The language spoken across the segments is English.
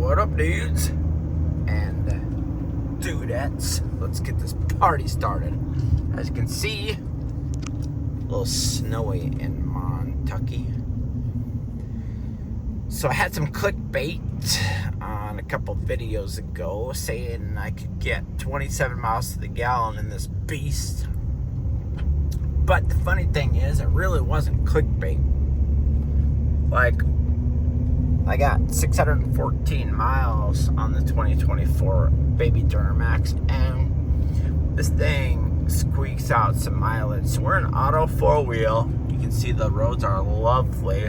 What up, dudes and dudettes? Let's get this party started. As you can see, a little snowy in Montucky. So I had some clickbait on a couple videos ago saying I could get 27 miles to the gallon in this beast. But the funny thing is, it really wasn't clickbait. Like, I got 614 miles on the 2024 baby Duramax, and this thing squeaks out some mileage. So we're in auto four-wheel. You can see the roads are lovely.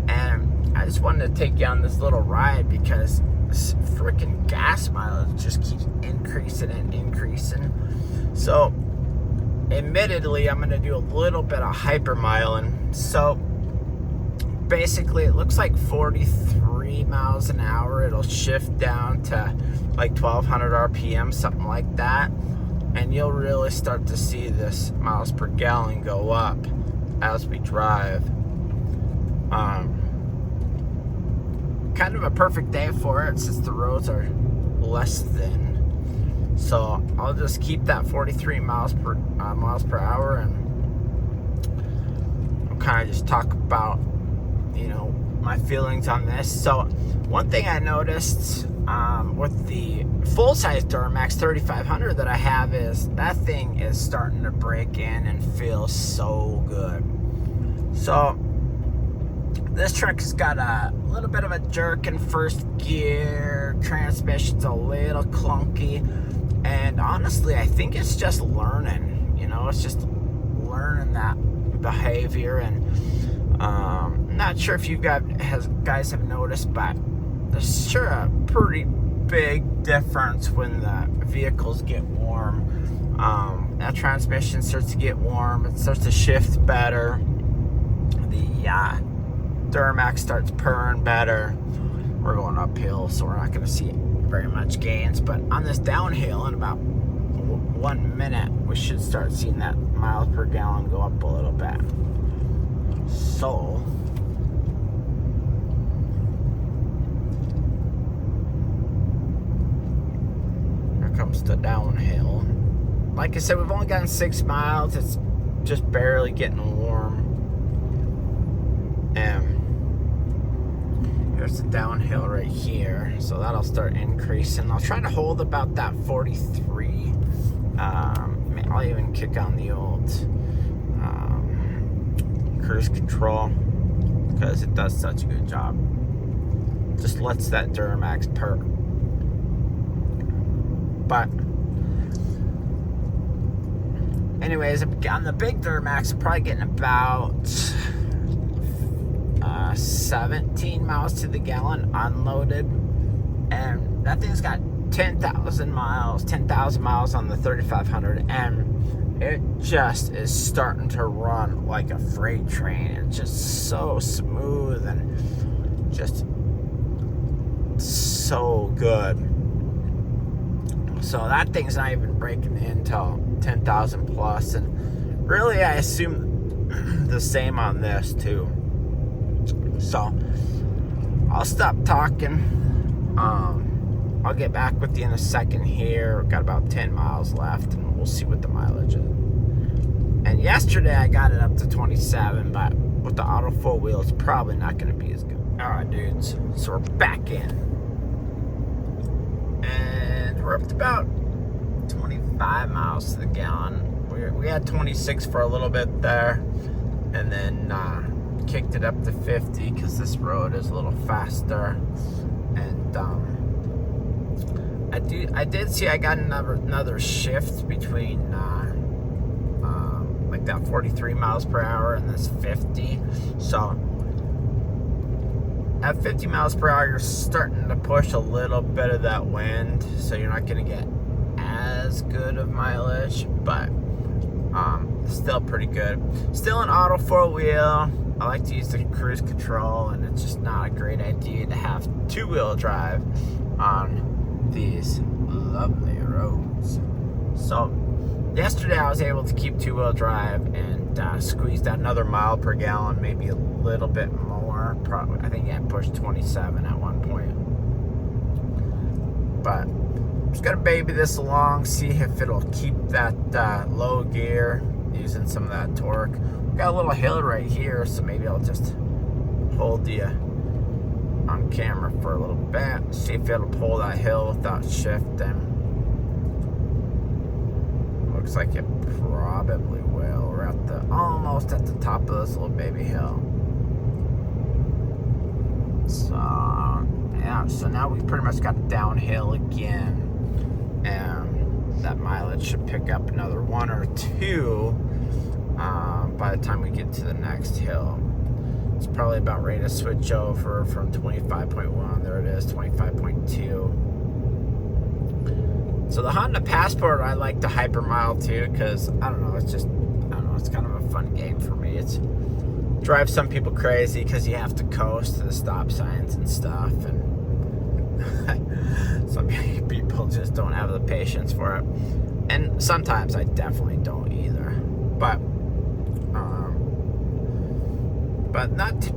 And I just wanted to take you on this little ride because this freaking gas mileage just keeps increasing and increasing. So, admittedly, I'm going to do a little bit of hypermiling. So, basically, it looks like 43 miles an hour. It'll shift down to like 1200 RPM, something like that. And you'll really start to see this miles per gallon go up as we drive. Kind of a perfect day for it since the roads are less thin. So I'll just keep that 43 miles per hour, and I'll kind of just talk about, my feelings on this. So one thing I noticed with the full-size Duramax 3500 that I have is that thing is starting to break in and feel so good. So this truck has got a little bit of a jerk in first gear. Transmission's a little clunky. And honestly, I think it's just learning. It's just learning that behavior. And not sure if you guys have noticed, but there's sure a pretty big difference when the vehicles get warm. That transmission starts to get warm. It starts to shift better. The Duramax starts purring better. We're going uphill, so we're not going to see very much gains. But on this downhill, in about 1 minute, we should start seeing that miles per gallon go up a little bit. So here comes the downhill. Like I said, we've only gotten 6 miles. It's just barely getting warm. And here's the downhill right here. So that'll start increasing. I'll try to hold about that 43. I'll even kick on the old cruise control because it does such a good job. Just lets that Duramax purr. But anyways, on the big Duramax, I'm probably getting about 17 miles to the gallon unloaded, and that thing's got 10,000 miles on the 3500, and it just is starting to run like a freight train. It's just so smooth and just so good. So that thing's not even breaking in till 10,000 plus, and really I assume the same on this too. So I'll stop talking. I'll get back with you in a second here. We've got about 10 miles left, and we'll see what the mileage is. And yesterday I got it up to 27, but with the auto four-wheel, it's probably not going to be as good. All right, dudes. So we're back in, and we're up to about 25 miles to the gallon. We had 26 for a little bit there, and then kicked it up to 50 because this road is a little faster. And I did see I got another shift between like that 43 miles per hour and this 50. So at 50 miles per hour, you're starting to push a little bit of that wind, so you're not going to get as good of mileage, but still pretty good. Still an auto four-wheel. I like to use the cruise control, and it's just not a great idea to have two-wheel drive on these lovely roads. So yesterday I was able to keep two-wheel drive and squeezed out another mile per gallon, maybe a little bit more. Probably, I think I pushed 27 at one point. but I'm just gonna baby this along, see if it'll keep that low gear, using some of that torque. We got a little hill right here, so maybe I'll just hold you on camera for a little bit, see if it'll pull that hill without shifting. Looks like it probably will. We're almost at the top of this little baby hill. So yeah, so now we pretty much got downhill again, and that mileage should pick up another 1 or 2 by the time we get to the next hill. It's probably about ready to switch over from 25.1. There it is, 25.2. So the Honda Passport, I like the Hypermile too, because I don't know, it's kind of a fun game for me. It's drives some people crazy because you have to coast to the stop signs and stuff, and some people just don't have the patience for it, and sometimes I definitely don't either. But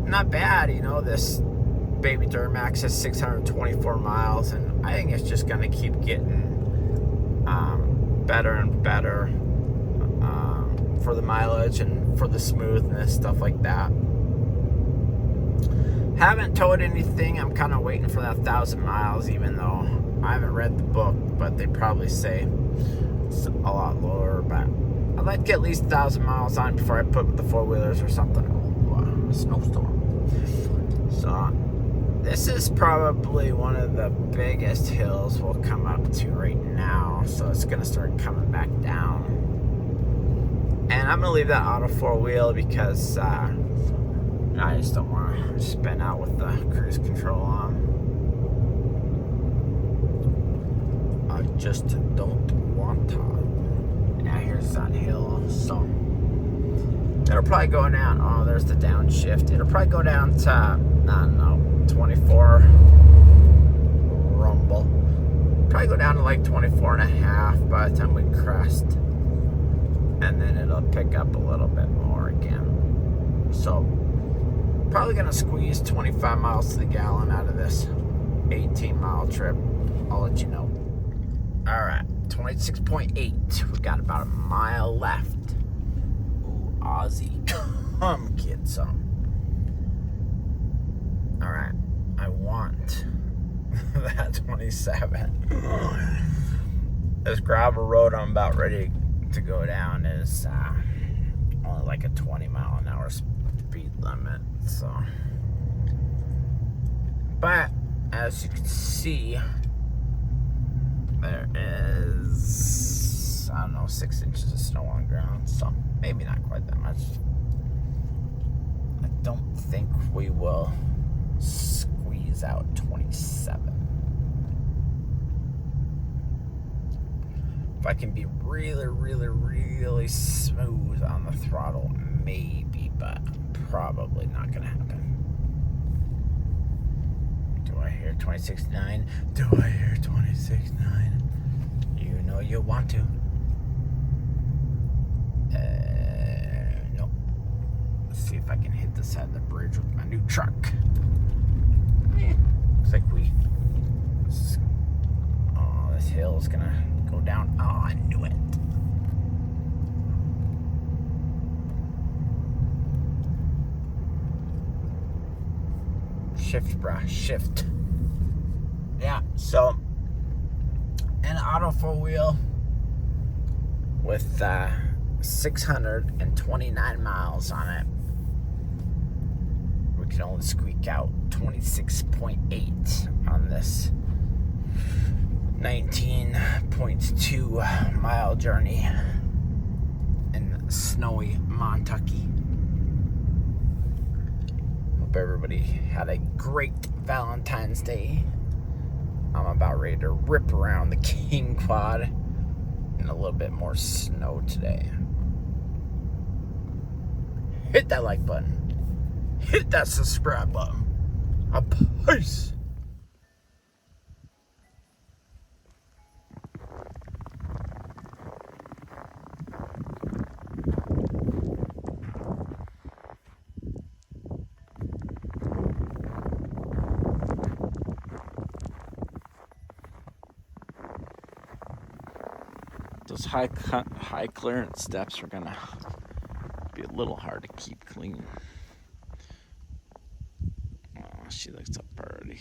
not bad, you know. This baby Duramax has 624 miles, and I think it's just gonna keep getting better and better for the mileage and for the smoothness, stuff like that. Haven't towed anything. I'm kind of waiting for that 1,000 miles, even though I haven't read the book, but they probably say it's a lot lower. But I'd like to get at least 1,000 miles on before I put the 4-wheelers or something. Oh, a snowstorm. So this is probably one of the biggest hills we'll come up to right now, so it's gonna start coming back down. And I'm gonna leave that auto 4-wheel because I just don't want to spin out with the cruise control on. I just don't want to. Yeah, here's that hill, so it'll probably go down. Oh, there's the downshift. It'll probably go down to, I don't know, 24 rumble. Probably go down to like 24 and a half by the time we crest, and then it'll pick up a little bit more again. So probably gonna squeeze 25 miles to the gallon out of this 18-mile trip. I'll let you know. All right, 26.8. We got about a mile left. Ooh, Aussie, come get some. All right, I want that 27. This gravel road I'm about ready to go down is only like a 20-mile-an-hour speed limit. So, but as you can see, there is, I don't know, 6 inches of snow on ground, so maybe not quite that much. I don't think we will squeeze out 27. If I can be really, really, really smooth on the throttle, maybe, but probably not gonna happen. Do I hear 26.9? Do I hear 26.9? You know you want to. Nope. Let's see if I can hit the side of the bridge with my new truck. Looks like this hill is gonna go down. Oh, I knew it. Shift, bruh, shift. Yeah, so an auto 4-wheel with 629 miles on it, we can only squeak out 26.8 on this 19.2 mile journey in snowy Montucky. Hope everybody had a great Valentine's Day. I'm about ready to rip around the King Quad in a little bit more snow today. Hit that like button. Hit that subscribe button. Peace. Those high clearance steps are gonna be a little hard to keep clean. Oh, she looks up already.